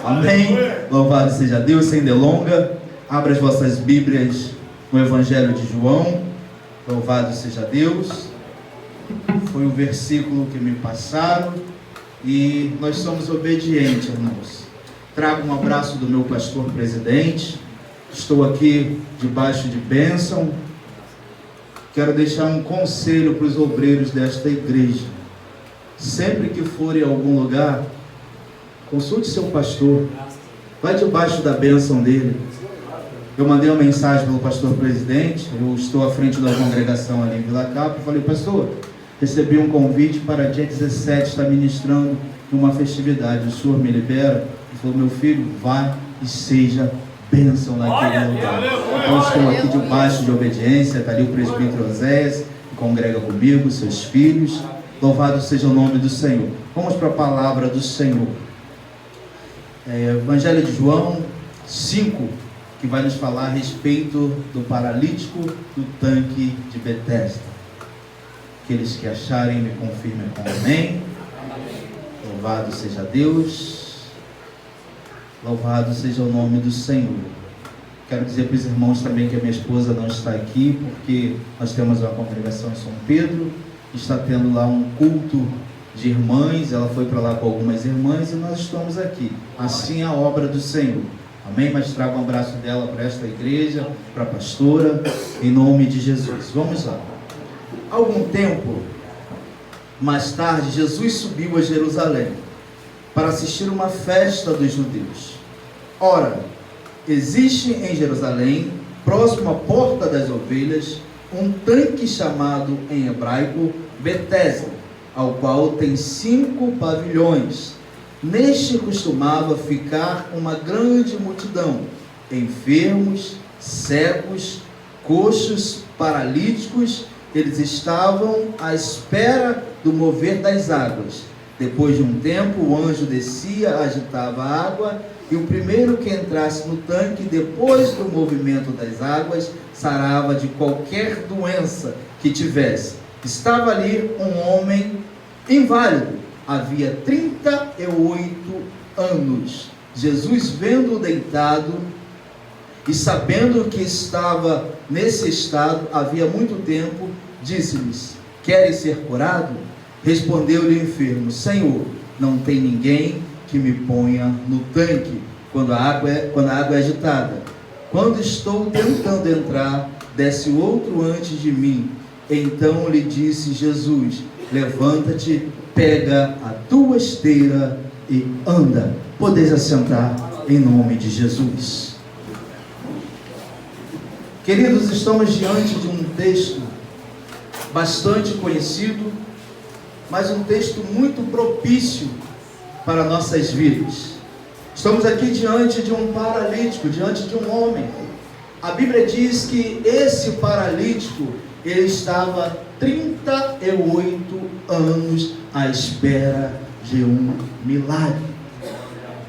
Amém. Louvado seja Deus. Sem delonga, abra as vossas Bíblias no Evangelho de João. Louvado seja Deus. Foi o versículo que me passaram e nós somos obedientes, irmãos. Trago um abraço do meu pastor presidente. Estou aqui debaixo de bênção. Quero deixar um conselho para os obreiros desta igreja. Sempre que forem a algum lugar, consulte seu pastor. Vai debaixo da bênção dele. Eu mandei uma mensagem pelo pastor presidente. Eu estou à frente da congregação ali em Vila Capa. Falei, pastor, recebi um convite para dia 17 estar ministrando uma festividade. O senhor me libera? Ele falou, meu filho, vá e seja bênção naquele lugar. Então estou aqui debaixo de obediência. Está ali o presbítero Oséias, que congrega comigo, seus filhos. Louvado seja o nome do Senhor. Vamos para a palavra do Senhor. Evangelho de João 5, que vai nos falar a respeito do paralítico do tanque de Betesda. Aqueles que acharem, me confirmem com amém. Louvado seja Deus. Louvado seja o nome do Senhor. Quero dizer para os irmãos também que a minha esposa não está aqui, porque nós temos uma congregação em São Pedro. Está tendo lá um culto de irmãs. Ela foi para lá com algumas irmãs e nós estamos aqui. Assim é a obra do Senhor. Amém? Mas trago um abraço dela para esta igreja, para a pastora, em nome de Jesus. Vamos lá. Algum tempo mais tarde, Jesus subiu a Jerusalém para assistir uma festa dos judeus. Ora, existe em Jerusalém, próximo à Porta das Ovelhas, um tanque chamado em hebraico Betesda, ao qual tem 5 pavilhões. Neste costumava ficar uma grande multidão, enfermos, cegos, coxos, paralíticos. Eles estavam à espera do mover das águas. Depois de um tempo, o anjo descia, agitava a água, e o primeiro que entrasse no tanque, depois do movimento das águas, sarava de qualquer doença que tivesse. Estava ali um homem inválido, havia 38 anos. Jesus, vendo-o deitado e sabendo que estava nesse estado havia muito tempo, disse-lhes, queres ser curado? Respondeu-lhe o enfermo, Senhor, não tem ninguém que me ponha no tanque quando a água é agitada. Quando estou tentando entrar, desce outro antes de mim. Então lhe disse Jesus, levanta-te, pega a tua esteira e anda. Podeis assentar em nome de Jesus. Queridos, estamos diante de um texto bastante conhecido, mas um texto muito propício para nossas vidas. Estamos aqui diante de um paralítico, diante de um homem. A Bíblia diz que esse paralítico, ele estava 38 anos à espera de um milagre.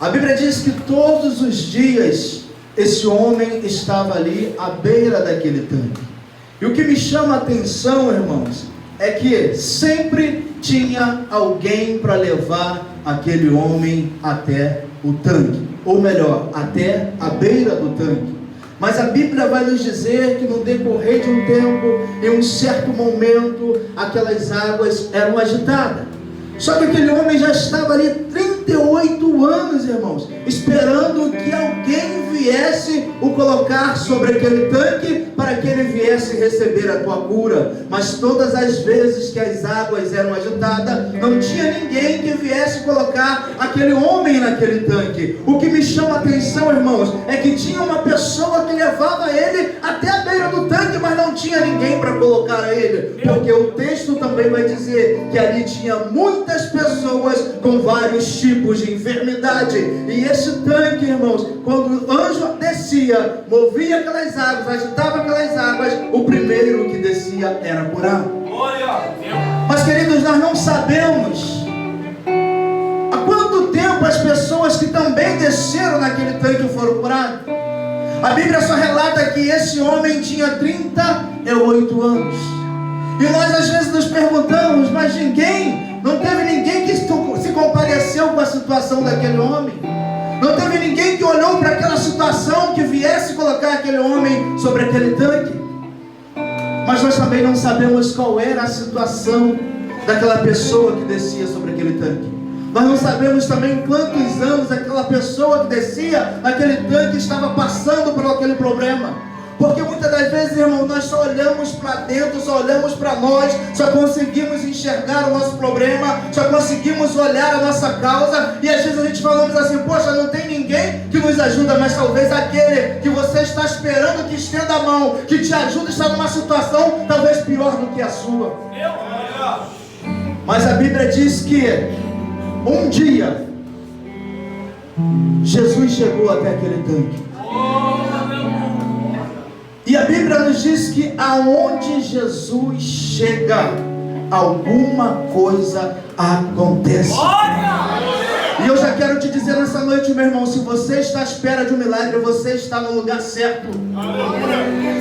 A Bíblia diz que todos os dias esse homem estava ali à beira daquele tanque. E o que me chama a atenção, irmãos, é que sempre tinha alguém para levar aquele homem até o tanque, ou melhor, até a beira do tanque. Mas a Bíblia vai nos dizer que no decorrer de um tempo, em um certo momento, aquelas águas eram agitadas. Só que aquele homem já estava ali 38 anos, irmãos, esperando que alguém viesse o colocar sobre aquele tanque para que ele viesse receber a tua cura. Mas todas as vezes que as águas eram agitadas, não tinha ninguém que viesse colocar aquele homem naquele tanque. O que me chama a atenção, irmãos, é que tinha uma pessoa que levava ele até a beira do tanque, mas não tinha ninguém para colocar ele, porque o texto também vai dizer que ali tinha muitas pessoas com vários tipos de enfermidade. E esse tanque, irmãos, quando o anjo descia, movia aquelas águas, agitava aquelas águas, o primeiro que descia era curado. Mas, queridos, nós não sabemos há quanto tempo as pessoas que também desceram naquele tanque foram curadas. A Bíblia só relata que esse homem tinha 38 anos. E nós às vezes nos perguntamos, mas não teve ninguém que se compareceu com a situação daquele homem. Não que olhou para aquela situação que viesse colocar aquele homem sobre aquele tanque. Mas nós também não sabemos qual era a situação daquela pessoa que descia sobre aquele tanque. Nós não sabemos também quantos anos aquela pessoa que descia aquele tanque estava passando por aquele problema. Porque muitas das vezes, irmão, nós só olhamos para dentro, só olhamos para nós, só conseguimos enxergar o nosso problema, só conseguimos olhar a nossa causa, e às vezes a gente falamos assim: poxa, não tem ninguém que nos ajuda, mas talvez aquele que você está esperando que estenda a mão, que te ajude, está numa situação talvez pior do que a sua. Mas a Bíblia diz que um dia Jesus chegou até aquele tanque. E a Bíblia nos diz que aonde Jesus chega, alguma coisa acontece. E eu já quero te dizer nessa noite, meu irmão, se você está à espera de um milagre, você está no lugar certo.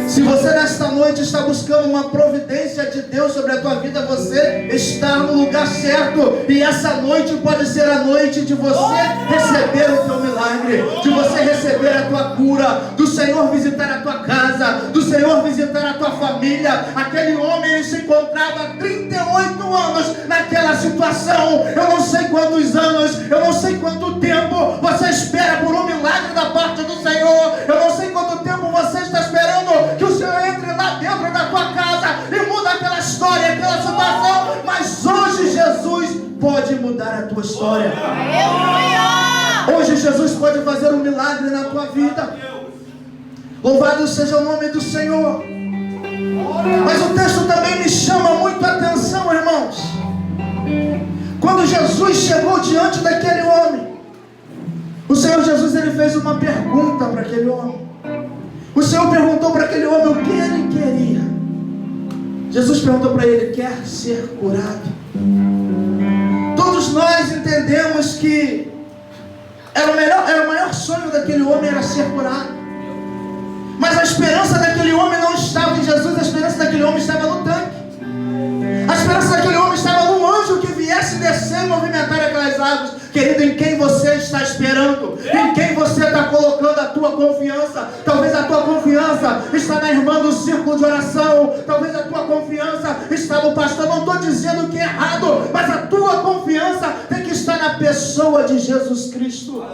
Se você nesta noite está buscando uma providência de Deus sobre a tua vida, você está no lugar certo. E essa noite pode ser a noite de você receber o teu milagre, de você receber a tua cura, do Senhor visitar a tua casa, do Senhor visitar a tua família. Aquele homem, ele se encontrava há 38 anos naquela situação. Eu não sei quantos anos, eu não sei quanto tempo você espera por um milagre da parte do Senhor. Eu não sei quanto tempo você está esperando que o Senhor entre lá dentro da tua casa e muda aquela história, aquela situação. Mas hoje Jesus pode mudar a tua história. Hoje Jesus pode fazer um milagre na tua vida. Louvado seja o nome do Senhor. Mas o texto também me chama muito a atenção, irmãos. Quando Jesus chegou diante daquele homem, o Senhor Jesus, ele fez uma pergunta para aquele homem. O Senhor perguntou para aquele homem o que ele queria. Jesus perguntou para ele: quer ser curado? Todos nós entendemos que era o maior sonho daquele homem era ser curado. Mas a esperança daquele homem não estava em Jesus, a esperança daquele homem estava no tanque. A esperança daquele homem estava num anjo que viesse descer e movimentar aquelas águas. Querido, em quem você está esperando? Em quem você está colocando a tua confiança? Talvez a tua confiança está na irmã do círculo de oração. Talvez a tua confiança está no pastor. Não estou dizendo que é errado, mas a tua confiança tem que estar na pessoa de Jesus Cristo.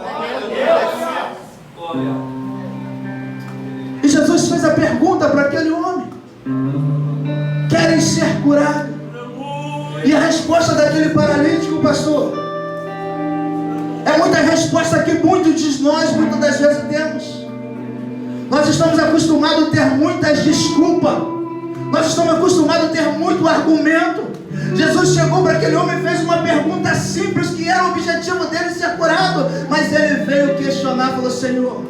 E Jesus fez a pergunta para aquele homem: querem ser curados? E a resposta daquele paralítico, pastor, é muita resposta que muitos de nós, muitas das vezes temos. Nós estamos acostumados a ter muitas desculpas. Nós estamos acostumados a ter muito argumento. Jesus chegou para aquele homem e fez uma pergunta simples, que era o objetivo dele ser curado. Mas ele veio questionar, falou: Senhor,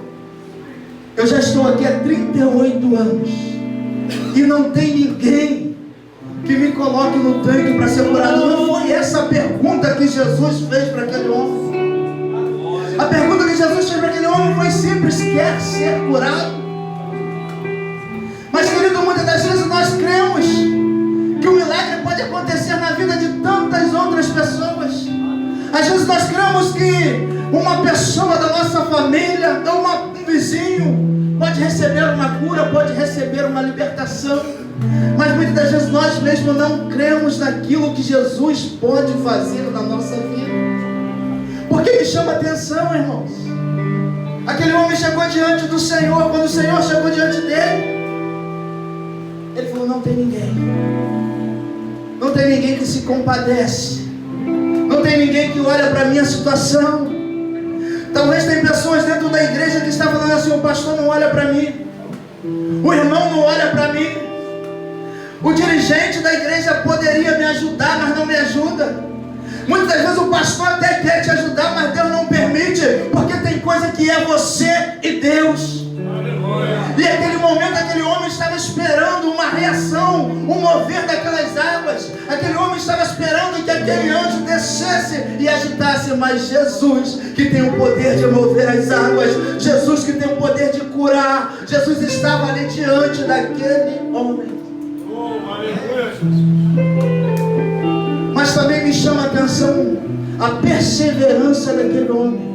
eu já estou aqui há 38 anos e não tem ninguém que me coloque no tanque para ser curado. Não foi essa a pergunta que Jesus fez para aquele homem. A pergunta que Jesus fez para aquele homem foi simples: quer ser curado? Mas, querido, muitas das vezes nós cremos que o milagre pode acontecer na vida de tantas outras pessoas. Às vezes nós cremos que uma pessoa da nossa família, ou um vizinho, pode receber uma cura, pode receber uma libertação. Mas muitas das vezes nós mesmos não cremos naquilo que Jesus pode fazer na nossa vida. Porque me chama a atenção, irmãos, aquele homem chegou diante do Senhor. Quando o Senhor chegou diante dele, ele falou: não tem ninguém. Não tem ninguém que se compadece. Não tem ninguém que olha para a minha situação. Talvez tem pessoas dentro da igreja que estão falando assim: o pastor não olha para mim, o irmão não olha para mim, o dirigente da igreja poderia me ajudar, mas não me ajuda. Muitas vezes o pastor até quer te ajudar, mas Deus não permite, porque tem coisa que é você e Deus. E naquele momento aquele homem estava esperando uma reação, um mover daquelas águas. Aquele homem estava esperando que aquele anjo descesse e agitasse. Mas Jesus, que tem o poder de mover as águas, Jesus que tem o poder de curar, Jesus estava ali diante daquele homem. Mas também me chama a atenção a perseverança daquele homem.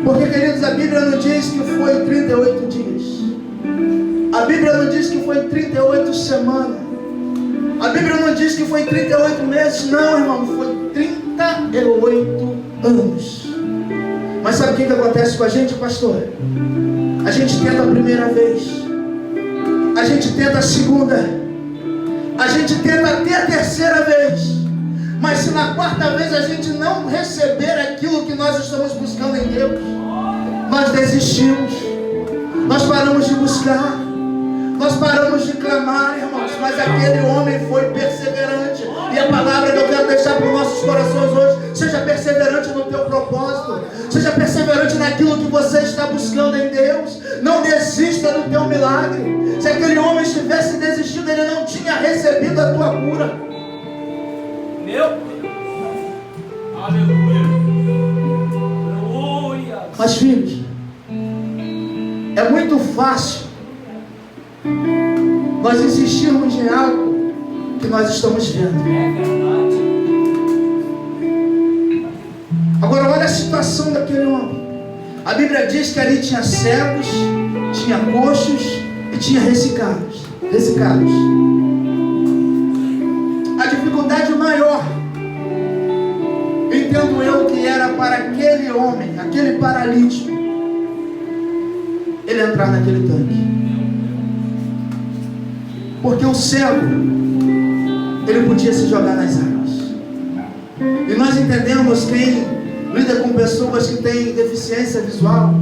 Porque, queridos, a Bíblia não diz que foi 38 dias. A Bíblia não diz que foi 38 semanas. A Bíblia não diz que foi 38 meses. Não, irmão, foi 38 anos. Mas sabe o que acontece com a gente, pastor? A gente tenta a primeira vez, a gente tenta a segunda, a gente tenta até a terceira vez. Mas se na quarta vez a gente não receber aquilo que nós estamos buscando em Deus, nós desistimos, nós paramos de buscar, nós paramos de clamar, irmãos. Mas aquele homem foi perseverante. E a palavra que eu quero deixar para os nossos corações hoje: seja perseverante no teu propósito, seja perseverante naquilo que você está buscando em Deus. Não desista do teu milagre. Se aquele homem estivesse desistido, ele não tinha recebido a tua cura. Meu Deus, aleluia, aleluia. Mas, filhos, é muito fácil nós insistirmos em algo que nós estamos vendo. É verdade. Agora olha a situação daquele homem. A Bíblia diz que ali tinha cegos, tinha coxos e tinha ressecados. A dificuldade maior, entendo eu, que era para aquele homem, aquele paralítico, ele entrar naquele tanque. Porque o cego, ele podia se jogar nas águas. E nós entendemos, quem lida com pessoas que têm deficiência visual,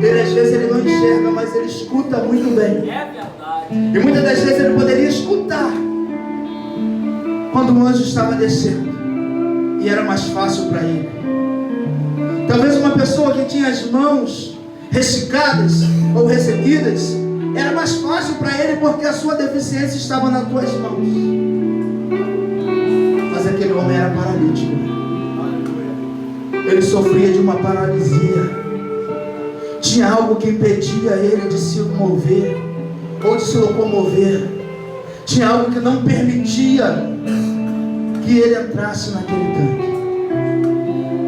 ele às vezes ele não enxerga, mas ele escuta muito bem. É verdade. E muitas das vezes ele poderia escutar quando o anjo estava descendo, e era mais fácil para ele. Talvez uma pessoa que tinha as mãos ressecadas ou ressequidas, era mais fácil para ele, porque a sua deficiência estava nas tuas mãos. Mas aquele homem era paralítico. Ele sofria de uma paralisia. Tinha algo que impedia ele de se mover ou de se locomover. Tinha algo que não permitia que ele entrasse naquele tanque.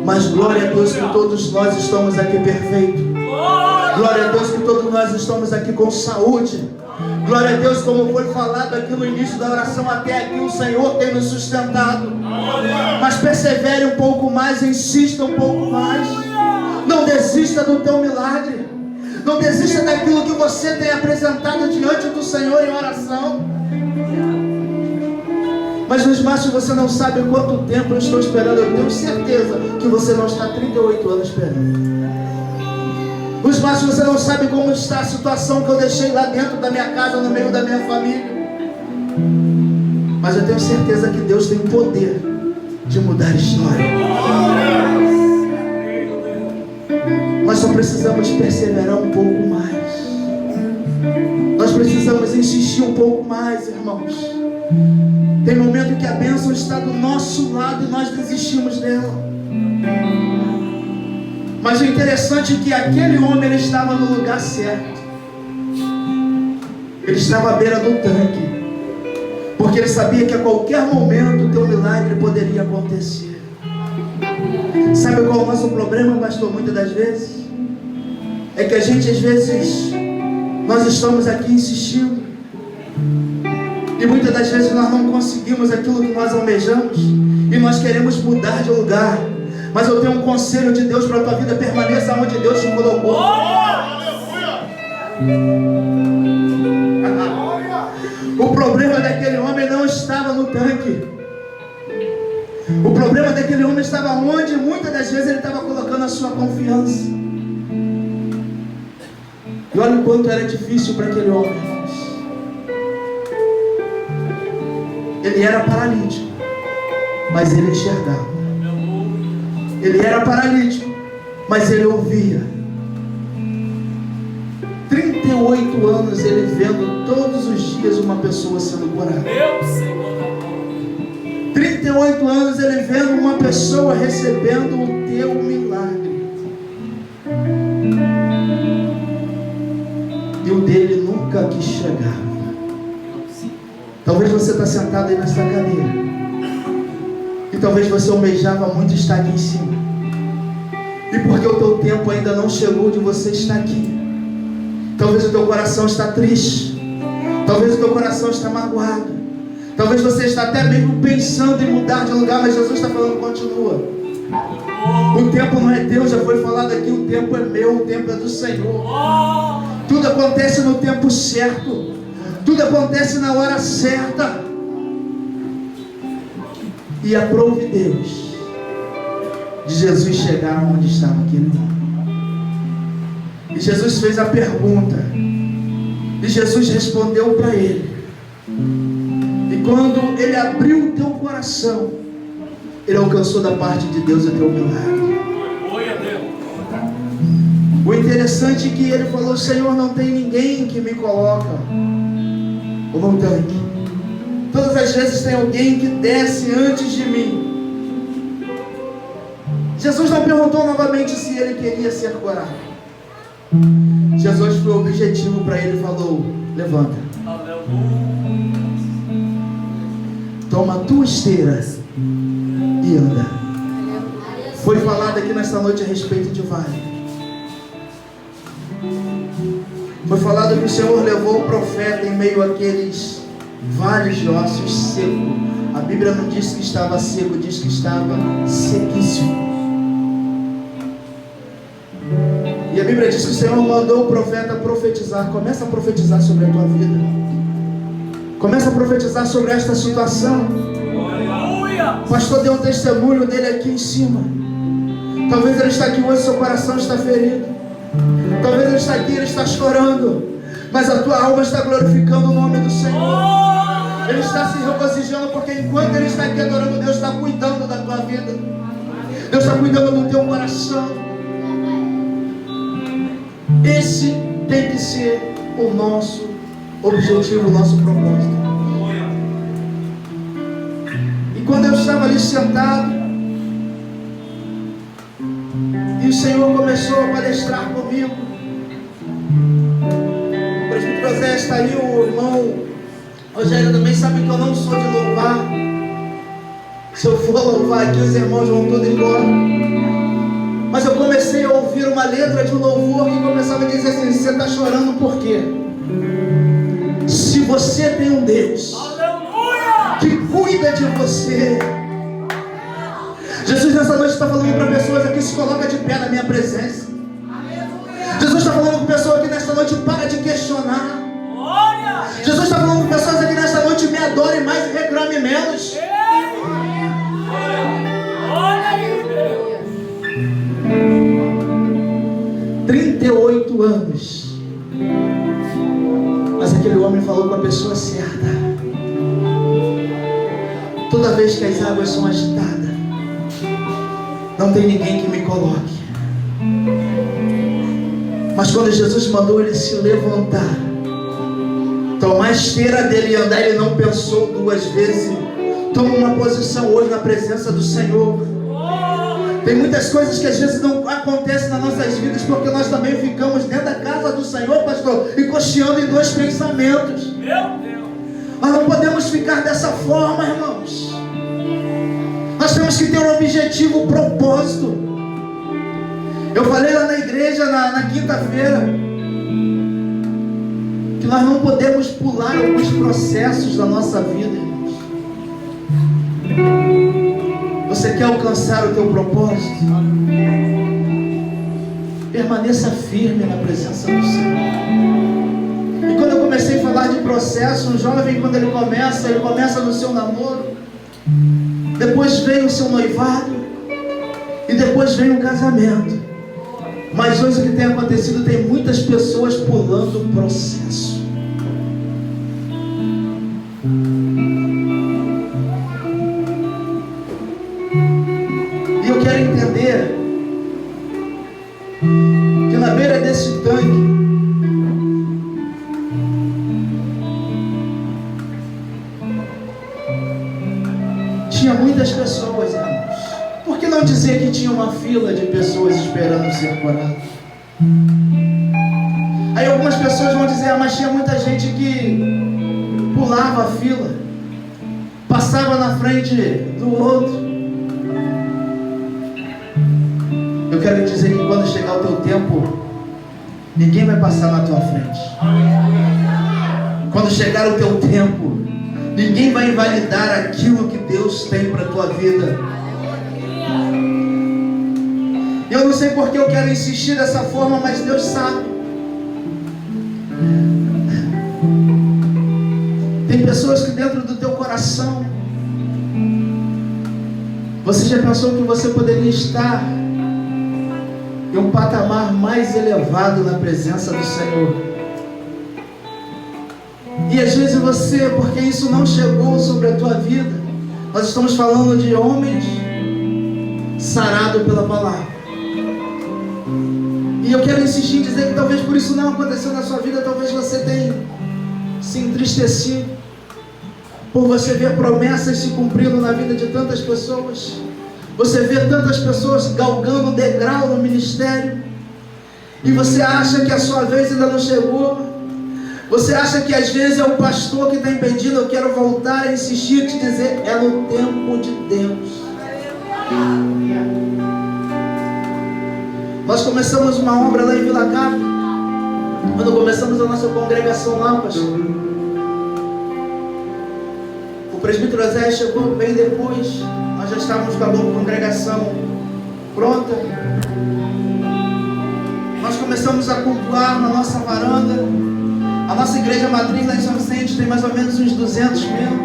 Mas glória a Deus que todos nós estamos aqui perfeitos. Glória a Deus que todos nós estamos aqui com saúde. Glória a Deus, como foi falado aqui no início da oração, até aqui o Senhor tem nos sustentado. Mas persevere um pouco mais, insista um pouco mais. Não desista do teu milagre. Não desista daquilo que você tem apresentado diante do Senhor em oração. Mas Luiz Márcio, você não sabe quanto tempo eu estou esperando. Eu tenho certeza que você não está 38 anos esperando. Luiz Márcio, você não sabe como está a situação que eu deixei lá dentro da minha casa, no meio da minha família. Mas eu tenho certeza que Deus tem poder de mudar a história. Nós só precisamos perseverar um pouco mais. Nós precisamos insistir um pouco mais, irmãos. Tem momento que a bênção está do nosso lado e nós desistimos dela. Mas o interessante é que aquele homem, ele estava no lugar certo. Ele estava à beira do tanque, porque ele sabia que a qualquer momento o teu milagre poderia acontecer. Sabe qual é o nosso problema, pastor? Muitas das vezes é que a gente, às vezes, nós estamos aqui insistindo, e muitas das vezes nós não conseguimos aquilo que nós almejamos, e nós queremos mudar de lugar. Mas eu tenho um conselho de Deus para a tua vida: permaneça onde Deus te colocou. O problema daquele homem não estava no tanque. O problema daquele homem estava onde muitas das vezes ele estava colocando a sua confiança. E olha o quanto era difícil para aquele homem, irmãos. Ele era paralítico, mas ele enxergava. Ele era paralítico, mas ele ouvia. 38 anos ele vendo todos os dias uma pessoa sendo curada. 38 anos ele vendo uma pessoa recebendo o teu milagre. E o dele nunca quis chegar. Talvez você está sentado aí nessa cadeira, e talvez você almejava muito estar aqui em cima, E porque o teu tempo ainda não chegou de você estar aqui. Talvez o teu coração está triste. Talvez o teu coração está magoado. Talvez você está até mesmo pensando em mudar de lugar, mas Jesus está falando, continua. O tempo não é teu, já foi falado aqui, o tempo é meu, o tempo é do Senhor. Tudo acontece no tempo certo. Tudo acontece na hora certa. E aprove Deus de Jesus chegar onde estava aquele homem. E Jesus fez a pergunta. E Jesus respondeu para ele. E quando ele abriu o teu coração, ele alcançou da parte de Deus o teu milagre. O interessante é que ele falou, Senhor, não tem ninguém que me coloca no tanque. Todas as vezes tem alguém que desce antes de mim. Jesus não perguntou novamente se ele queria ser curado. Jesus foi objetivo para ele e falou, levanta. Toma a tua esteira e anda. Foi falado aqui nesta noite a respeito de vale. Foi falado que o Senhor levou o profeta em meio àqueles vales de ossos secos. A Bíblia não diz que estava seco, diz que estava sequíssimo. E a Bíblia diz que o Senhor mandou o profeta profetizar. Começa a profetizar sobre a tua vida. Começa a profetizar sobre esta situação. O pastor deu um testemunho dele aqui em cima. Talvez ele está aqui hoje, seu coração está ferido. Talvez ele está aqui, ele está chorando, mas a tua alma está glorificando o nome do Senhor. Ele está se regozijando, porque enquanto ele está aqui adorando, Deus está cuidando da tua vida. Deus está cuidando do teu coração. Esse tem que ser o nosso objetivo, o nosso propósito. E quando eu estava ali sentado, e o Senhor começou a palestrar comigo, o presbítero José está ali, o irmão Rogério também sabe que eu não sou de louvar. Se eu for louvar aqui, os irmãos vão todos embora. Mas eu comecei a ouvir uma letra de um louvor que começava a dizer assim, você está chorando por quê? Se você tem um Deus que cuida de você. Jesus nessa noite está falando para pessoas aqui, se coloca de pé na minha presença. Jesus está falando com pessoas aqui nesta noite, para de questionar. Jesus está falando com pessoas aqui nesta noite, me adore mais e reclame menos. 38 anos. Mas aquele homem falou com a pessoa certa. Toda vez que as águas são agitadas, não tem ninguém que me coloque. Mas quando Jesus mandou ele se levantar, tomar a esteira dele e andar, ele não pensou duas vezes. Toma uma posição hoje na presença do Senhor. Tem muitas coisas que às vezes não acontecem nas nossas vidas porque nós também ficamos dentro da casa do Senhor, pastor, e cocheando em dois pensamentos. Meu Deus! Nós não podemos ficar dessa forma, irmãos. Nós temos que ter um objetivo, um propósito. Eu falei lá na igreja na quinta-feira que nós não podemos pular alguns processos da nossa vida, irmãos. Você quer alcançar o teu propósito? Permaneça firme na presença do Senhor. E quando eu comecei a falar de processo, um jovem, quando ele começa no seu namoro, depois vem o seu noivado e depois vem o casamento. Mas hoje o que tem acontecido, tem muitas pessoas pulando o processo. E eu quero entender que na beira desse tanque tinha muitas pessoas, irmãos. Por que não dizer que tinha uma fila de pessoas esperando ser curadas? Aí algumas pessoas vão dizer, mas tinha muita gente que pulava a fila, passava na frente do outro. Eu quero dizer que quando chegar o teu tempo, ninguém vai passar na tua frente. Quando chegar o teu tempo, ninguém vai invalidar aquilo que Deus tem para a tua vida. Eu não sei porque eu quero insistir dessa forma, mas Deus sabe. Tem pessoas que dentro do teu coração, você já pensou que você poderia estar em um patamar mais elevado na presença do Senhor? E às vezes você, porque isso não chegou sobre a tua vida, nós estamos falando de homens sarados pela palavra. E eu quero insistir em dizer que talvez por isso não aconteceu na sua vida, talvez você tenha se entristecido por você ver promessas se cumprindo na vida de tantas pessoas. Você vê tantas pessoas galgando degrau no ministério, e você acha que a sua vez ainda não chegou. Você acha que às vezes é o pastor que está impedindo. Eu quero voltar a insistir e te dizer, é no tempo de Deus. Nós começamos uma obra lá em Vila Capa. Quando começamos a nossa congregação lá, pastor, o presbítero Zé chegou bem depois. Nós já estávamos com a congregação pronta. Nós começamos a cultuar na nossa varanda. A nossa igreja matriz lá em São Vicente tem mais ou menos uns 200 membros.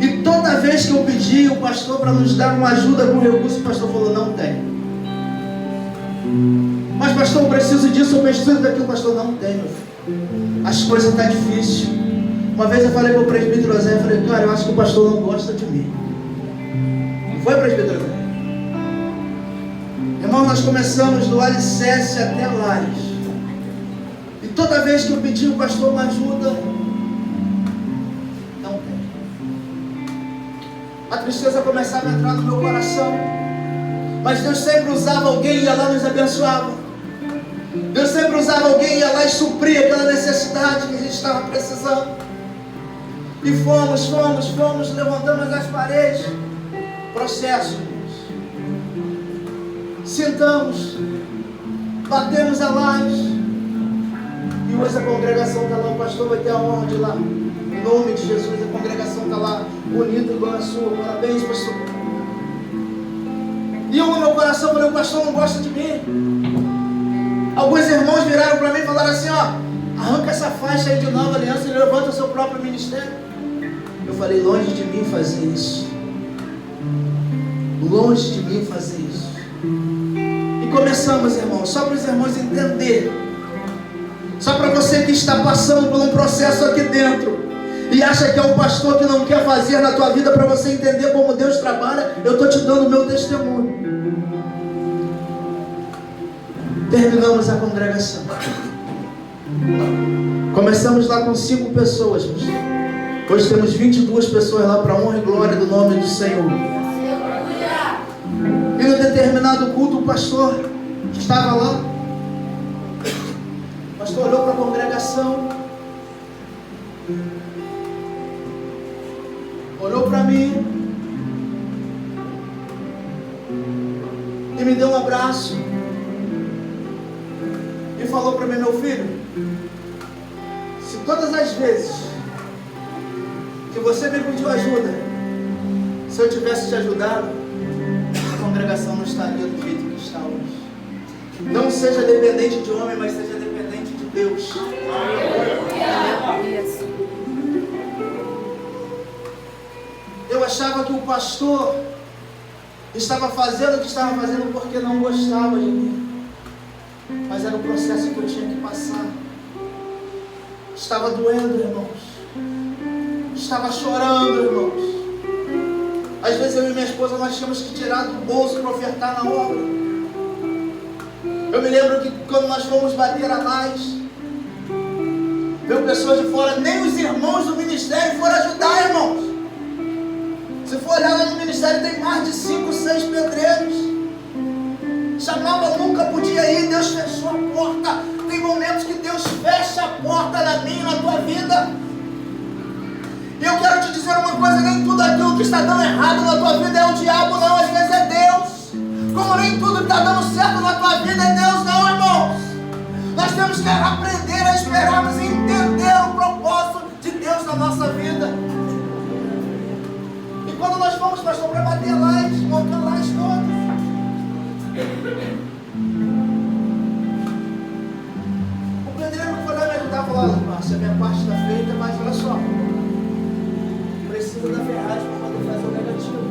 E toda vez que eu pedi o pastor para nos dar uma ajuda com recurso, o pastor falou, não tem. Mas pastor, eu preciso disso, eu preciso daquilo. Pastor, não tem, meu filho. As coisas estão difíceis. Uma vez eu falei para o presbítero Zé, eu falei, cara, eu acho que o pastor não gosta de mim. Não foi, presbítero Zé? Irmão, nós começamos do alicerce até Lares. E toda vez que eu pedi o pastor uma ajuda, não tem. A tristeza começava a entrar no meu coração. Mas Deus sempre usava alguém e ia lá e nos abençoava. Deus sempre usava alguém e ia lá e supria aquela necessidade que a gente estava precisando. E fomos, levantamos as paredes. Processo. Sentamos, batemos a laje. E hoje a congregação está lá, o pastor vai ter a honra de ir lá. Em nome de Jesus, a congregação está lá, bonita igual a sua. Parabéns, pastor. E eu no meu coração falei, o pastor não gosta de mim. Alguns irmãos viraram para mim e falaram assim, ó, arranca essa faixa aí de Nova Aliança e levanta o seu próprio ministério. Eu falei, longe de mim fazer isso. Longe de mim fazer isso. E começamos, irmãos, só para os irmãos entenderem. Só para você que está passando por um processo aqui dentro e acha que é o pastor que não quer fazer na tua vida, para você entender como Deus trabalha, eu estou te dando o meu testemunho. Terminamos a congregação. Começamos lá com 5 pessoas, pastor. Hoje temos 22 pessoas lá, para a honra e glória do nome do Senhor. E no determinado culto, o pastor estava lá. O pastor olhou para a congregação, olhou para mim e me deu um abraço e falou para mim, meu filho, se todas as vezes que você me pediu ajuda, se eu tivesse te ajudado, a congregação não estaria do jeito que está hoje. Não seja dependente de homem, mas seja dependente de Deus. Eu achava que o pastor estava fazendo o que estava fazendo porque não gostava de mim, mas era o processo que eu tinha que passar. Estava doendo, irmãos. Estava chorando, irmãos. Às vezes eu e minha esposa nós tínhamos que tirar do bolso para ofertar na obra. Eu me lembro que quando nós fomos bater a laje, veio pessoas de fora, nem os irmãos do ministério foram ajudar, irmãos. Se for olhar lá no ministério, tem mais de 5, 6 pedreiros. Chamava, nunca podia ir, Deus fechou a porta. Tem momentos que Deus fecha a porta na minha e na tua vida. E eu quero te dizer uma coisa, nem tudo aquilo que está dando errado na tua vida é o diabo, não, às vezes é Deus. Como nem tudo está dando certo na tua vida é Deus não, irmãos. Nós temos que aprender a esperarmos e entender o propósito de Deus na nossa vida. E quando nós vamos, pastor, para bater lajes, montar lajes todas, o pedreiro foi lá me ajudar, falou: Márcia, a minha parte está feita, mas olha só, precisa da ferragem para poder fazer o negativo.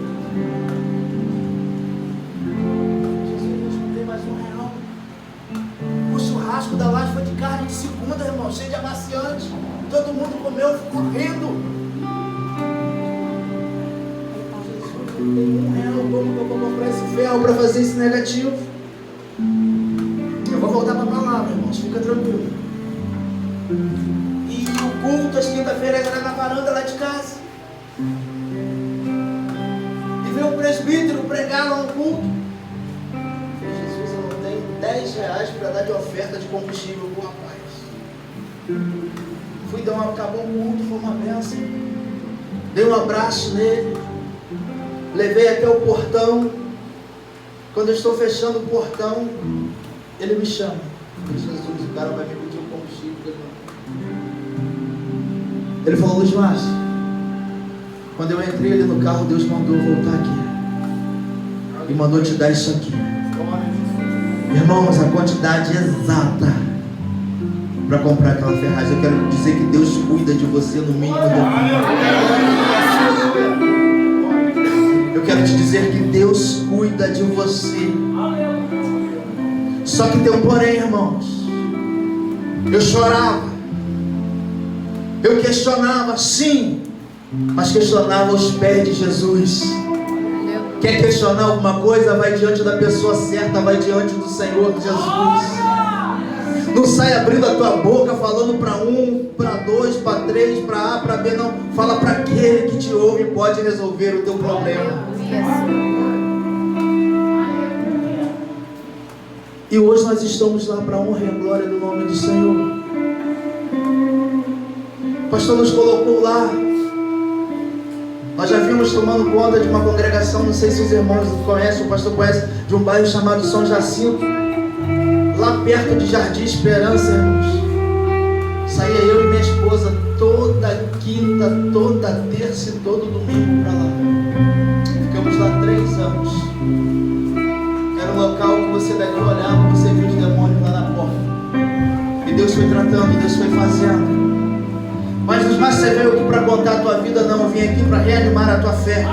Jesus, não tem mais R$1. O churrasco da laje foi de carne de segunda, irmão, cheio de amaciante. Todo mundo comeu, ficou rindo. Jesus, não tem R$1. Como que eu vou comprar esse ferro para fazer esse negativo? Eu vou voltar para a palavra, irmãos, fica tranquilo. E o culto, às quinta-feiras, era na varanda lá de casa. E veio o presbítero pregar lá no culto. Jesus, eu não tenho R$10 para dar de oferta de combustível para o rapaz. Fui dar acabou o culto, foi uma bênção. Dei um abraço nele. Levei até o portão. Quando eu estou fechando o portão, ele me chama. Jesus, o cara vai me pedir um combustível. Ele falou: Luiz Márcio, quando eu entrei ali no carro, Deus mandou voltar aqui e mandou te dar isso aqui. Irmãos, a quantidade exata para comprar aquela ferragem. Eu quero dizer que Deus cuida de você no mínimo do mínimo. Eu quero te dizer que Deus cuida de você. Só que tem um porém, irmãos. Eu chorava, eu questionava, sim, mas questionava os pés de Jesus. Quer questionar alguma coisa? Vai diante da pessoa certa, vai diante do Senhor Jesus. Não sai abrindo a tua boca falando para um, para dois, para três, para A, para B, não. Fala para aquele que te ouve e pode resolver o teu problema. E hoje nós estamos lá para a honra e a glória do nome do Senhor. O pastor nos colocou lá. Nós já vimos tomando conta de uma congregação, não sei se os irmãos conhecem, o pastor conhece, de um bairro chamado São Jacinto, lá perto de Jardim Esperança, irmãos. Saía eu e minha esposa toda quinta, toda terça e todo domingo para lá. Ficamos lá 3 anos. Era um local que você daqui olhava, você via os demônios lá na porta. E Deus foi tratando, Deus foi fazendo. Mas os mais você veio aqui para contar a tua vida, não. Eu vim aqui para reanimar a tua fé. Eu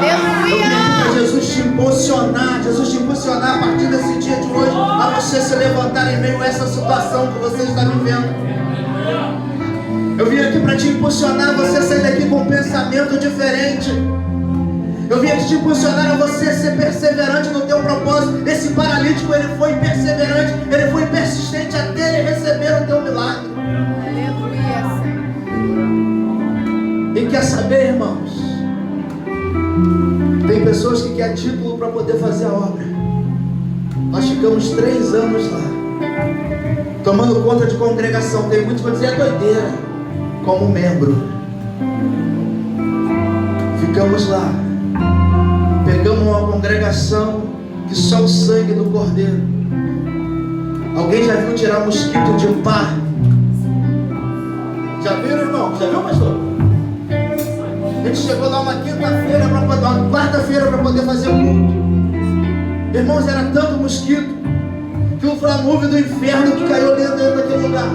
vim aqui para Jesus te impulsionar a partir desse dia de hoje, a você se levantar em meio a essa situação que você está vivendo. Eu vim aqui para te impulsionar a você sair daqui com um pensamento diferente. Eu vim aqui te impulsionar a você ser perseverante no teu propósito. Esse paralítico, ele foi perseverante, ele foi persistente até ele receber o teu milagre. E quer saber, irmãos? Tem pessoas que querem título para poder fazer a obra. Nós ficamos 3 anos lá, tomando conta de congregação. Tem muitos que vão dizer: é doideira. Como membro, ficamos lá. Pegamos uma congregação que só o sangue do Cordeiro. Alguém já viu tirar mosquito de pá? Já viram, irmão? Já viu, pastor? A gente chegou lá uma quinta-feira, uma quarta-feira para poder fazer o culto. Irmãos, era tanto mosquito que foi a nuvem do inferno que caiu dentro daquele lugar.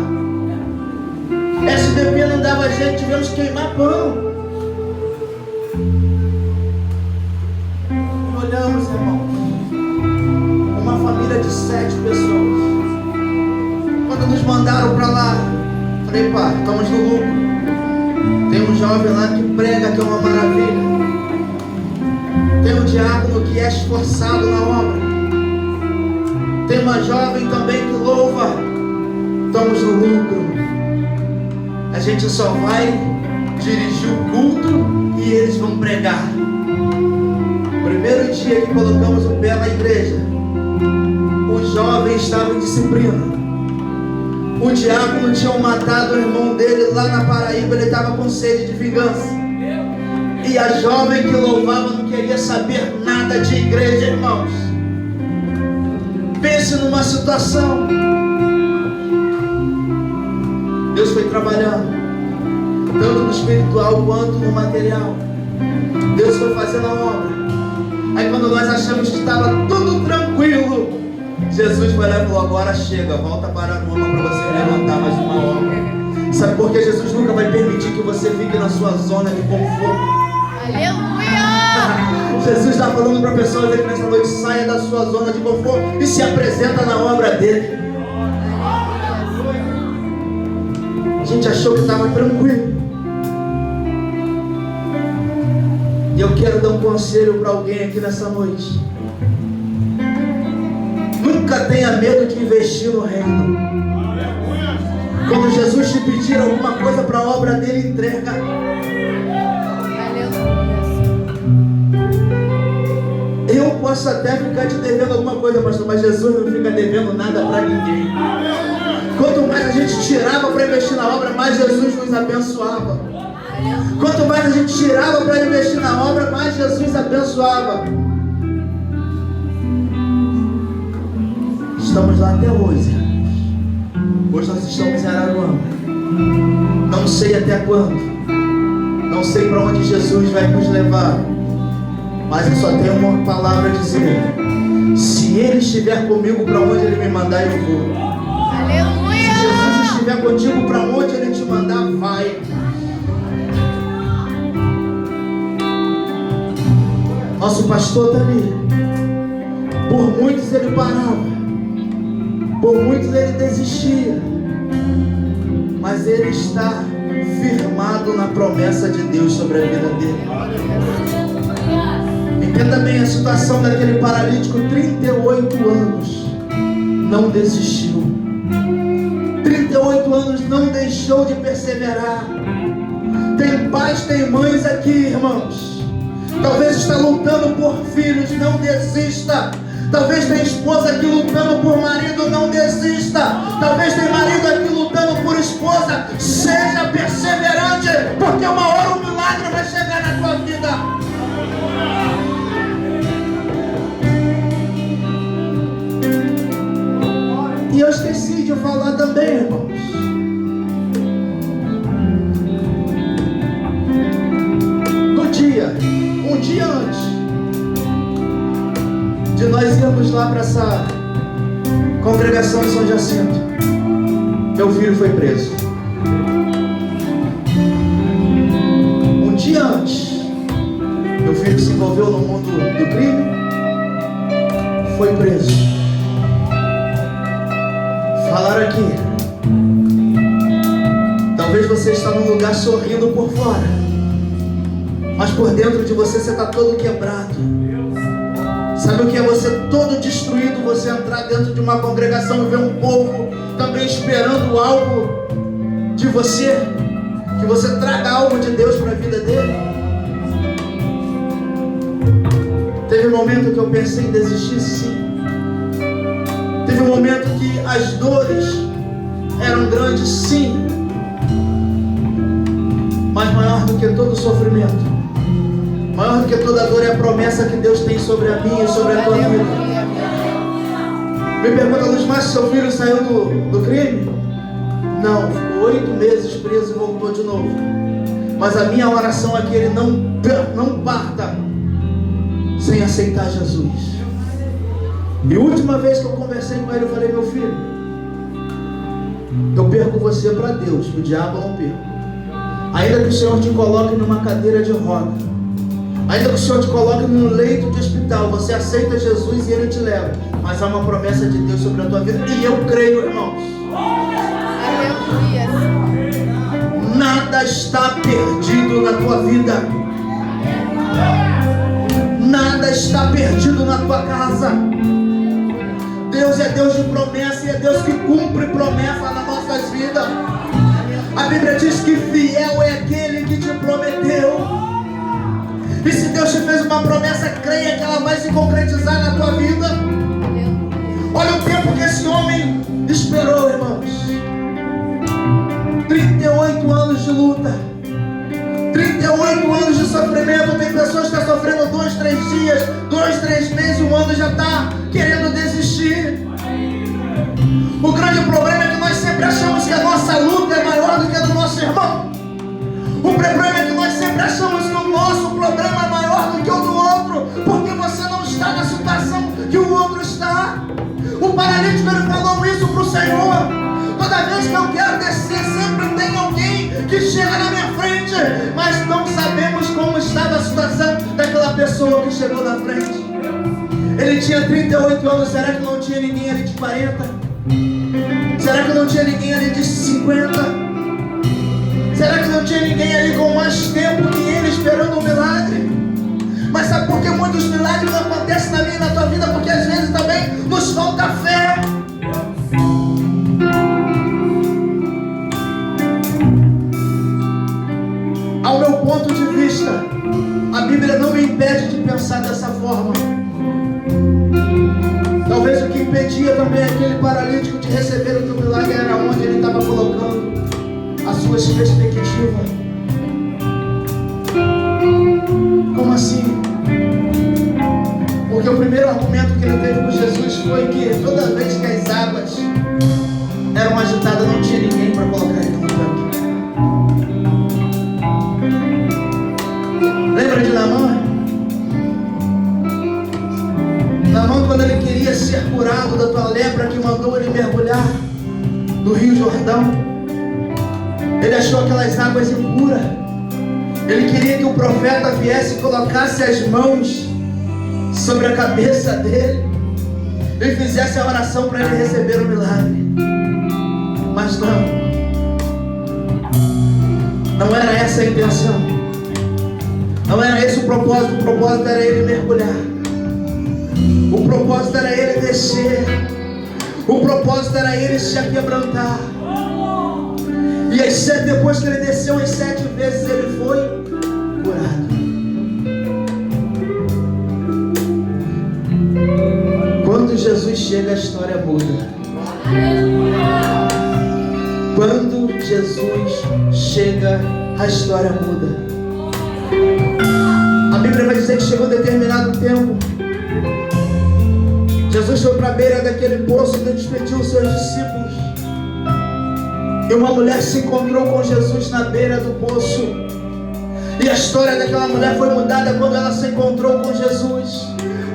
SDP não dava jeito, tivemos que queimar pão. E olhamos, irmãos, uma família de 7 pessoas. Quando nos mandaram para lá, falei: pá, estamos no lucro. Tem um jovem lá que prega, que é uma maravilha. Tem um diácono que é esforçado na obra. Tem uma jovem também que louva. Estamos no lucro. A gente só vai dirigir o culto e eles vão pregar. Primeiro dia que colocamos o pé na igreja, o jovem estava em disciplina. O diácono tinha matado o irmão dele lá na Paraíba, ele estava com sede de vingança. E a jovem que louvava não queria saber nada de igreja, irmãos. pense numa situação. Deus foi trabalhando, tanto no espiritual quanto no material. Deus foi fazendo a obra. Aí quando nós achamos que estava tudo tranquilo, Jesus foi lá e falou: agora chega, volta para Roma para você levantar mais uma obra. Sabe por que Jesus nunca vai permitir que você fique na sua zona de conforto? Aleluia! Jesus está falando para pessoas aqui nessa noite: saia da sua zona de conforto e se apresenta na obra dele. A gente achou que estava tranquilo. E eu quero dar um conselho para alguém aqui nessa noite: nunca tenha medo de investir no reino. Quando Jesus te pedir alguma coisa para a obra dele, entrega. Eu posso até ficar te devendo alguma coisa, pastor, mas Jesus não fica devendo nada para ninguém. Quanto mais a gente tirava para investir na obra, mais Jesus nos abençoava. Quanto mais a gente tirava para investir na obra, mais Jesus abençoava. Estamos lá até hoje. Hoje nós estamos em Araruama. Não sei até quando. Não sei para onde Jesus vai nos levar. Mas eu só tenho uma palavra a dizer: se Ele estiver comigo, para onde Ele me mandar, eu vou. Aleluia! Se Jesus estiver contigo, para onde Ele te mandar, vai. Nosso pastor está ali. Por muitos ele parava, por muitos ele desistia, mas ele está firmado na promessa de Deus sobre a vida dele. Entenda bem a situação daquele paralítico: 38 anos, não desistiu. 38 anos, não deixou de perseverar. Tem pais, tem mães aqui, irmãos. Talvez está lutando por filhos, não desista. Talvez tem esposa aqui lutando por marido, não desista. Talvez tem marido aqui lutando por esposa, seja perseverante, porque uma hora um milagre vai chegar na tua vida. E eu esqueci de falar também, irmãos. Um dia antes de nós irmos lá para essa congregação em São Jacinto, meu filho foi preso. Um dia antes, meu filho se envolveu no mundo do crime, foi preso. Falaram aqui: talvez você está num lugar sorrindo por fora, mas por dentro de você está todo quebrado. Sabe o que é você todo destruído? Você entrar dentro de uma congregação e ver um povo também esperando algo de você, que você traga algo de Deus para a vida dele. Teve um momento que eu pensei em desistir, sim. Teve um momento que as dores eram grandes, sim. Mas maior do que todo sofrimento, maior do que toda dor, é a promessa que Deus tem sobre a minha e sobre a tua vida. Me pergunta, Luiz Márcio, seu filho saiu do crime? Não, ficou 8 meses preso e voltou de novo. Mas a minha oração é que ele não parta sem aceitar Jesus. E a última vez que eu conversei com ele, eu falei: meu filho, eu perco você para Deus, o diabo eu não perco. Ainda que o Senhor te coloque numa cadeira de roda, ainda que o Senhor te coloque num leito de hospital, você aceita Jesus e Ele te leva. Mas há uma promessa de Deus sobre a tua vida. E eu creio, irmãos. Aleluia! Nada está perdido na tua vida. Nada está perdido na tua casa. Deus é Deus de promessa e é Deus que cumpre promessa nas nossas vidas. A Bíblia diz que fiel é aquele que te prometeu. E se Deus te fez uma promessa, creia que ela vai se concretizar na tua vida. Olha o tempo que esse homem esperou, irmãos. 38 anos de luta, 38 anos de sofrimento. Tem pessoas que estão sofrendo 2, 3 dias, 2, 3 meses, um ano, já está querendo desistir. pessoa que chegou na frente. Ele tinha 38 anos, será que não tinha ninguém ali de 40? Será que não tinha ninguém ali de 50? Será que não tinha ninguém ali com mais tempo que ele esperando um milagre? Mas sabe por que muitos milagres não acontecem na minha e na tua vida? Porque às vezes também nos falta fé. Ao meu ponto de vista, a Bíblia não me impede de pensar dessa forma. Talvez o que impedia também aquele paralítico de receber o teu milagre era onde ele estava colocando as suas perspectivas. Como assim? Porque o primeiro argumento que ele teve com Jesus foi que toda vez que as águas eram agitadas, não tinha ninguém para colocar ele no tanque. Lembra de Naamã? Naamã, quando ele queria ser curado da tua lepra, que mandou ele mergulhar no Rio Jordão, ele achou aquelas águas impuras. Ele queria que o profeta viesse e colocasse as mãos sobre a cabeça dele e fizesse a oração para ele receber o milagre. Mas não era essa a intenção. Não era esse o propósito. O propósito era ele mergulhar. O propósito era ele descer. O propósito era ele se aquebrantar. E depois que ele desceu as 7 vezes, ele foi curado. Quando Jesus chega, a história muda. Quando Jesus chega, a história muda. A Bíblia vai dizer que chegou um determinado tempo. Jesus foi para a beira daquele poço e despediu os seus discípulos. E uma mulher se encontrou com Jesus na beira do poço. E a história daquela mulher foi mudada quando ela se encontrou com Jesus.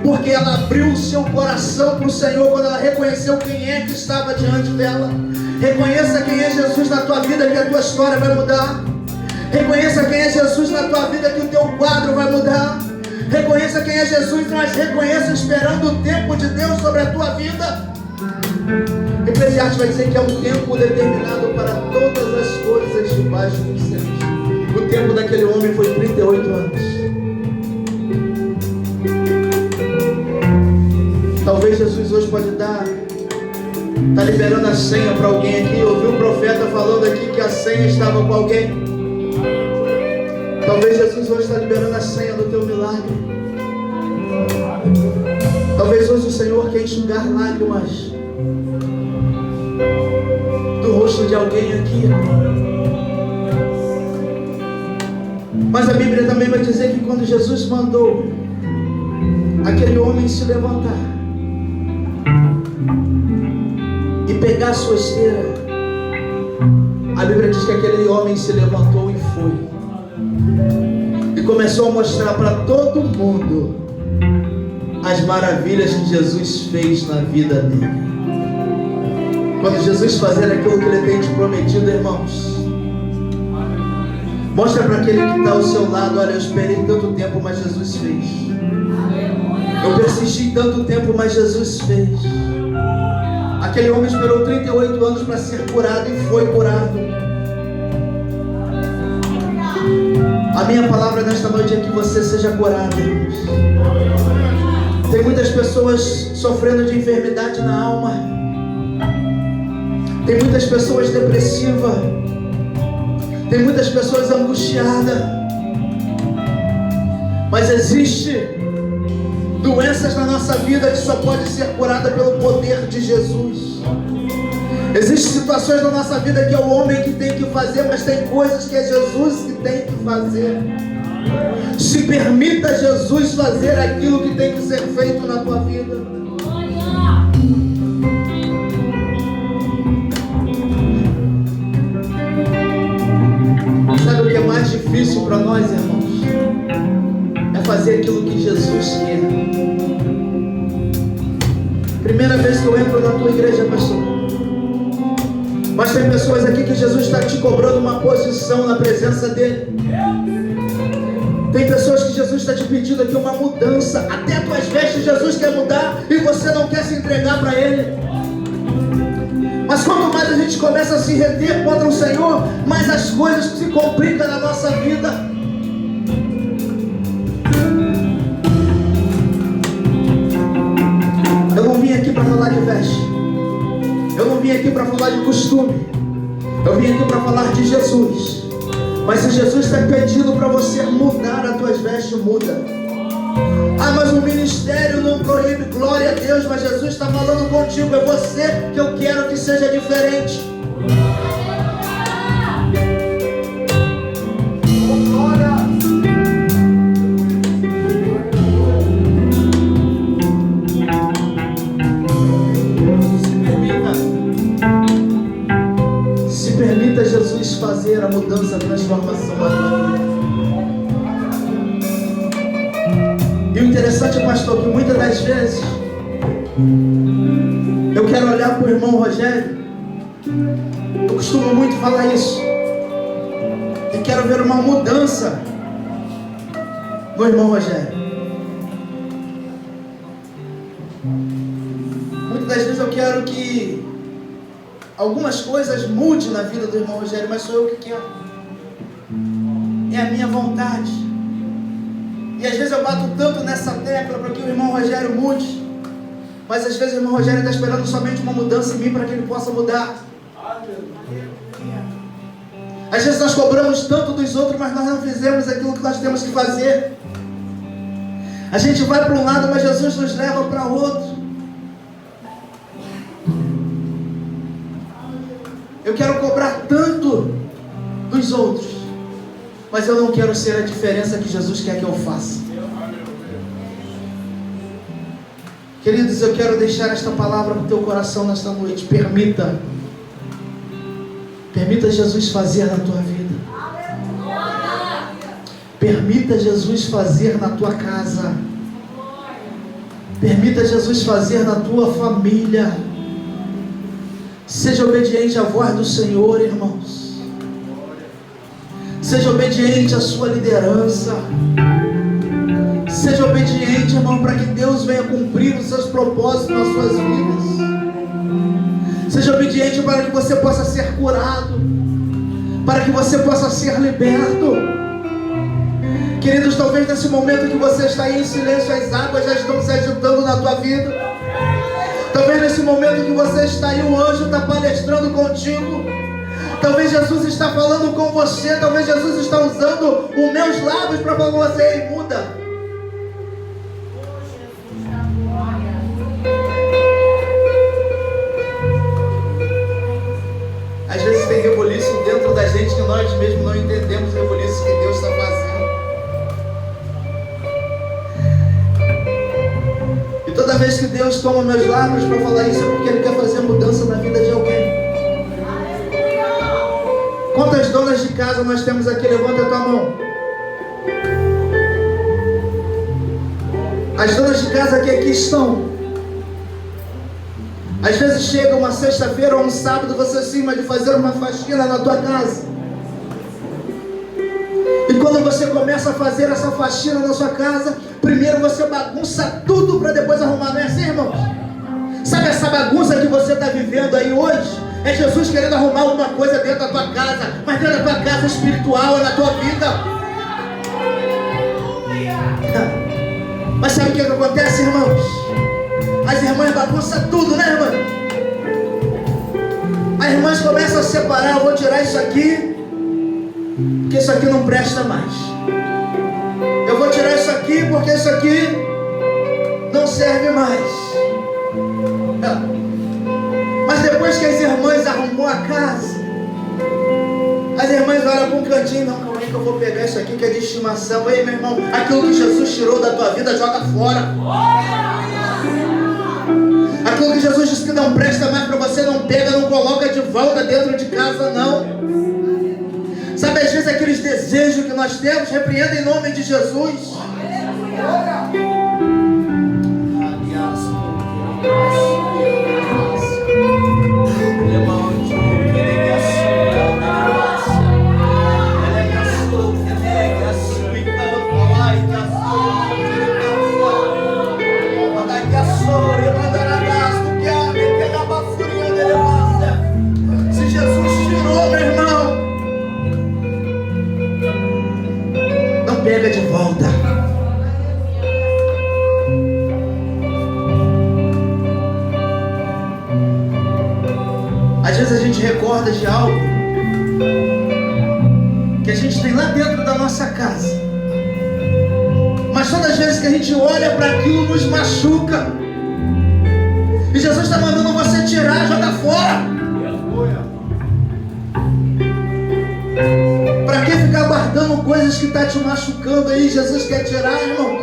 Porque ela abriu o seu coração para o Senhor quando ela reconheceu quem é que estava diante dela. Reconheça quem é Jesus na tua vida, que a tua história vai mudar. Reconheça quem é Jesus na tua vida, que o teu quadro vai mudar. Reconheça quem é Jesus, mas reconheça esperando o tempo de Deus sobre a tua vida. Eclesiastes vai dizer que é um tempo determinado para todas as coisas debaixo dos céus. O tempo daquele homem foi 38 anos. Talvez Jesus hoje pode está liberando a senha para alguém aqui. Eu ouvi um profeta falando aqui que a senha estava com alguém. Talvez Jesus hoje está liberando a senha do teu milagre. Talvez hoje o Senhor quer enxugar lágrimas do rosto de alguém aqui. Mas a Bíblia também vai dizer que quando Jesus mandou aquele homem se levantar e pegar a sua esteira, a Bíblia diz que aquele homem se levantou e foi. E começou a mostrar para todo mundo as maravilhas que Jesus fez na vida dele. Quando Jesus fazer aquilo que ele tem te prometido, irmãos, mostra para aquele que está ao seu lado: olha, eu esperei tanto tempo, mas Jesus fez. Eu persisti tanto tempo, mas Jesus fez. Aquele homem esperou 38 anos para ser curado e foi curado. A minha palavra nesta noite é que você seja curado, irmãos. Tem muitas pessoas sofrendo de enfermidade na alma. Tem muitas pessoas depressivas. Tem muitas pessoas angustiadas. Mas existe doenças na nossa vida que só pode ser curada pelo poder de Jesus. Existem situações na nossa vida que é o homem que tem que fazer, mas tem coisas que é Jesus que tem que fazer. Se permita Jesus fazer aquilo que tem que ser feito na tua vida. Sabe o que é mais difícil para nós, irmãos? É fazer aquilo que Jesus quer. Primeira vez que eu entro na tua igreja, pastor. Mas tem pessoas aqui que Jesus está te cobrando uma posição na presença dele. Tem pessoas que Jesus está te pedindo aqui uma mudança. Até tuas vestes Jesus quer mudar e você não quer se entregar para Ele. Mas quanto mais a gente começa a se render contra o Senhor, mais as coisas se complicam na nossa vida. Eu não vim aqui para falar de veste. Eu não vim aqui para falar de costume. Eu vim aqui para falar de Jesus. Mas se Jesus está pedindo para você mudar as tuas vestes, muda. Ah, mas o ministério não proíbe, glória a Deus. Mas Jesus está falando contigo. É você que eu quero que seja diferente. Se permita Jesus fazer a mudança, a transformação na tua vida. E o interessante, pastor, que muitas das vezes eu quero olhar para o irmão Rogério. Eu costumo muito falar isso. E quero ver uma mudança no irmão Rogério. Muitas das vezes eu quero que algumas coisas mudem na vida do irmão Rogério, mas sou eu que quero. É a minha vontade. E às vezes eu bato tanto nessa tecla para que o irmão Rogério mude, mas às vezes o irmão Rogério está esperando somente uma mudança em mim para que ele possa mudar. Às vezes nós cobramos tanto dos outros, mas nós não fizemos aquilo que nós temos que fazer. A gente vai para um lado, mas Jesus nos leva para outro. Eu quero cobrar tanto dos outros, mas eu não quero ser a diferença que Jesus quer que eu faça. Queridos, eu quero deixar esta palavra no teu coração nesta noite. Permita Jesus fazer na tua vida. Permita Jesus fazer na tua casa. Permita Jesus fazer na tua família. Seja obediente à voz do Senhor, irmãos. Seja obediente à sua liderança. Seja obediente, irmão, para que Deus venha cumprir os seus propósitos nas suas vidas. Seja obediente para que você possa ser curado, para que você possa ser liberto. Queridos, talvez nesse momento que você está aí em silêncio, as águas já estão se agitando na tua vida. Talvez nesse momento que você está aí, o anjo está palestrando contigo. Talvez Jesus está falando com você. Talvez Jesus está usando os meus lábios para falar com você: ei, muda. Às vezes tem rebuliço dentro da gente que nós mesmos não entendemos o rebuliço que Deus está fazendo. E toda vez que Deus toma meus lábios para falar isso, é porque Ele quer fazer mudança na vida de alguém. Quantas donas de casa nós temos aqui? Levanta a tua mão. As donas de casa que aqui estão. Às vezes chega uma sexta-feira ou um sábado, você cisma de fazer uma faxina na tua casa. E quando você começa a fazer essa faxina na sua casa, primeiro você bagunça tudo para depois arrumar, não é assim, irmãos? Sabe essa bagunça que você está vivendo aí hoje? É Jesus querendo arrumar alguma coisa dentro da tua casa, mas dentro da tua casa espiritual, na tua vida. Mas sabe o que acontece, irmãos? As irmãs bagunçam tudo, né, irmã? As irmãs começam a separar: eu vou tirar isso aqui, porque isso aqui não presta mais. Eu vou tirar isso aqui, porque isso aqui não serve mais. Mas depois que as irmãs arrumou a casa, as irmãs olham para um cantinho: não, calma aí que eu vou pegar isso aqui que é de estimação. Ei, meu irmão, aquilo que Jesus tirou da tua vida, joga fora. Aquilo que Jesus disse que não presta mais para você, não pega, não coloca de volta dentro de casa, não. Sabe, às vezes aqueles desejos que nós temos, repreenda em nome de Jesus. recorda de algo que a gente tem lá dentro da nossa casa, mas todas as vezes que a gente olha para aquilo nos machuca, e Jesus está mandando você tirar, joga fora. Para que ficar guardando coisas que estão te machucando aí? Jesus quer tirar, irmão.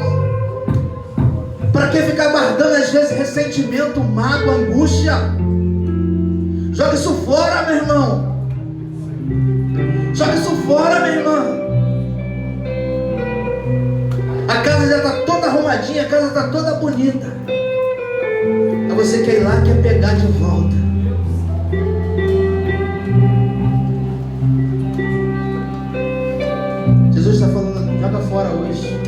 Para que ficar guardando às vezes ressentimento, mágoa, angústia? Joga isso fora, meu irmão. Joga isso fora, minha irmã. A casa já está toda arrumadinha, a casa está toda bonita. Aí você quer ir lá, quer pegar de volta. Jesus está falando, joga fora hoje.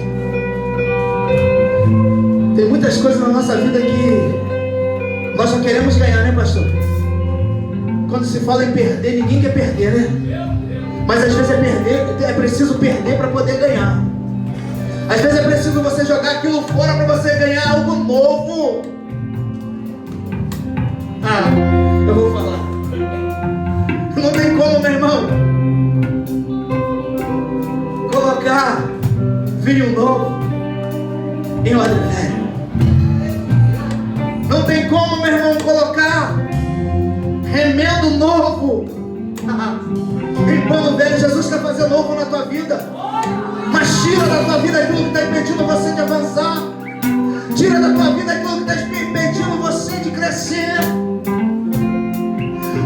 Tem muitas coisas na nossa vida que nós só queremos ganhar, né, pastor? Quando se fala em perder, ninguém quer perder, né? Mas às vezes é preciso perder para poder ganhar. Às vezes é preciso você jogar aquilo fora para você ganhar algo novo. Eu vou falar. Não tem como, meu irmão, colocar vinho novo em óleo velho. Não tem como, meu irmão, colocar remendo novo em pano velho. Jesus quer fazer novo na tua vida, mas tira da tua vida aquilo que está impedindo você de avançar. Tira da tua vida aquilo que está impedindo você de crescer.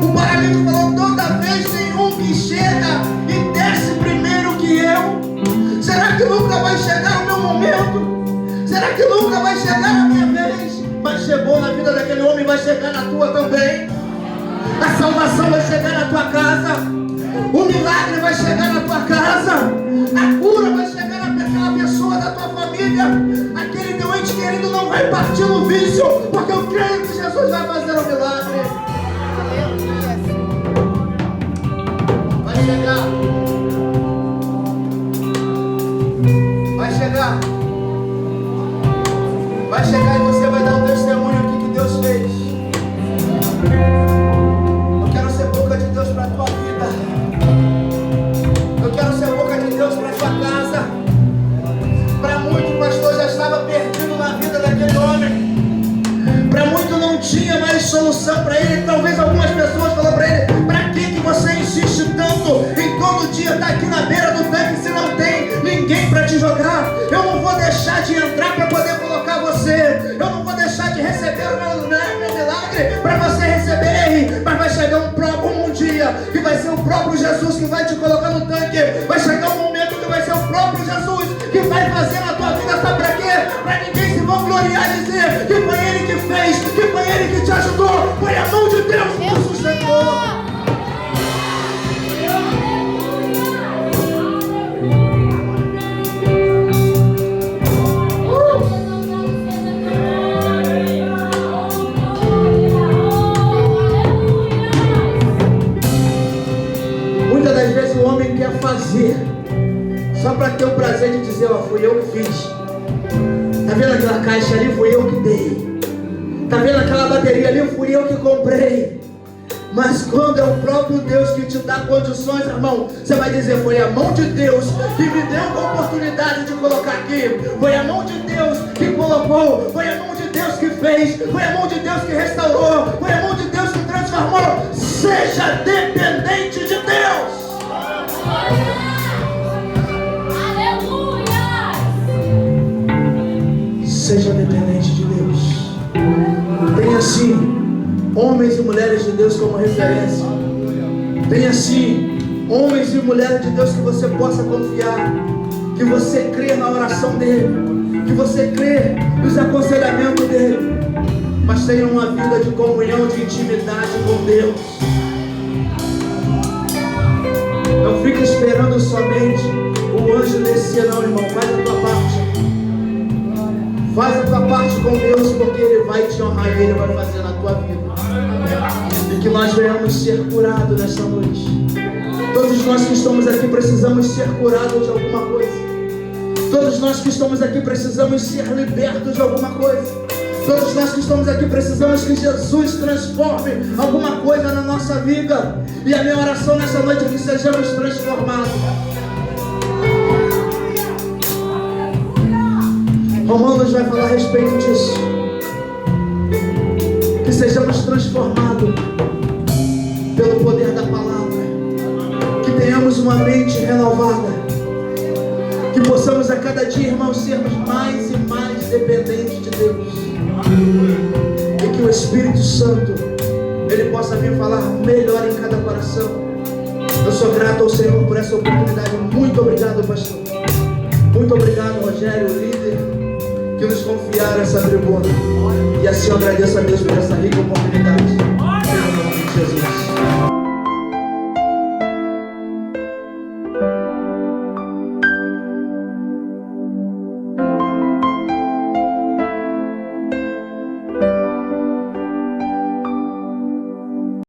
O paralítico falou, toda vez tem um que chega e desce primeiro que eu. Será que nunca vai chegar o meu momento? Será que nunca vai chegar a minha vez? Mas chegou na vida daquele homem, vai chegar na tua também. A salvação vai chegar na tua casa. O milagre vai chegar na tua casa. A cura vai chegar naquela pessoa da tua família. Aquele teu ente querido não vai partir no vício, porque eu creio que Jesus vai fazer o milagre. Vai chegar. Vai chegar. Vai chegar e você vai dar um testemunho aqui que Deus fez. Eu quero ser boca de Deus para a tua vida. Eu quero ser boca de Deus para a tua casa. Para muito o pastor já estava perdido na vida daquele homem. Para muito não tinha mais solução para ele. Talvez algumas pessoas falaram para ele, para que você insiste tanto em todo dia estar aqui na beira do tanque se não tem ninguém para te jogar? Eu não vou deixar de entrar para poder colocar você. Eu não vou deixar de receber o meu milagre para você receber. Mas vai chegar um dia que vai ser o próprio Jesus que vai te colocar no tanque. Vai chegar um momento que vai ser o próprio Jesus que vai fazer na tua vida. Sabe para quê? Para ninguém se vangloriar e dizer que foi Ele que fez, que foi Ele que te ajudou. Foi a mão de Deus que te sustentou. Fazer só para ter o prazer de dizer, ó, fui eu que fiz. Tá vendo aquela caixa ali? Fui eu que dei. Tá vendo aquela bateria ali? Fui eu que comprei. Mas quando é o próprio Deus que te dá condições, irmão, você vai dizer, foi a mão de Deus que me deu a oportunidade de colocar aqui. Foi a mão de Deus que colocou. Foi a mão de Deus que fez. Foi a mão de Deus que restaurou. Foi a mão de Deus que transformou. Seja dependente de Deus. Seja dependente de Deus. Tenha assim homens e mulheres de Deus como referência. Tenha assim homens e mulheres de Deus que você possa confiar, que você crê na oração dele, que você crê nos aconselhamentos dele, mas tenha uma vida de comunhão, de intimidade com Deus. Não fique esperando somente o anjo descer, não, irmão. Faz a tua parte. Faz a tua parte com Deus, porque Ele vai te honrar e Ele vai fazer na tua vida. E que nós venhamos ser curados nesta noite. Todos nós que estamos aqui precisamos ser curados de alguma coisa. Todos nós que estamos aqui precisamos ser libertos de alguma coisa. Todos nós que estamos aqui precisamos que Jesus transforme alguma coisa na nossa vida. E a minha oração nessa noite é que sejamos transformados. Romanos vai falar a respeito disso. Que sejamos transformados pelo poder da palavra. Que tenhamos uma mente renovada. Que possamos a cada dia, irmãos, sermos mais e mais dependentes de Deus. E que o Espírito Santo, Ele possa vir falar melhor em cada coração. Eu sou grato ao Senhor por essa oportunidade. Muito obrigado, pastor. Muito obrigado, Rogério, líder, que nos confiaram essa tribuna. E assim eu agradeço a Deus por essa rica oportunidade.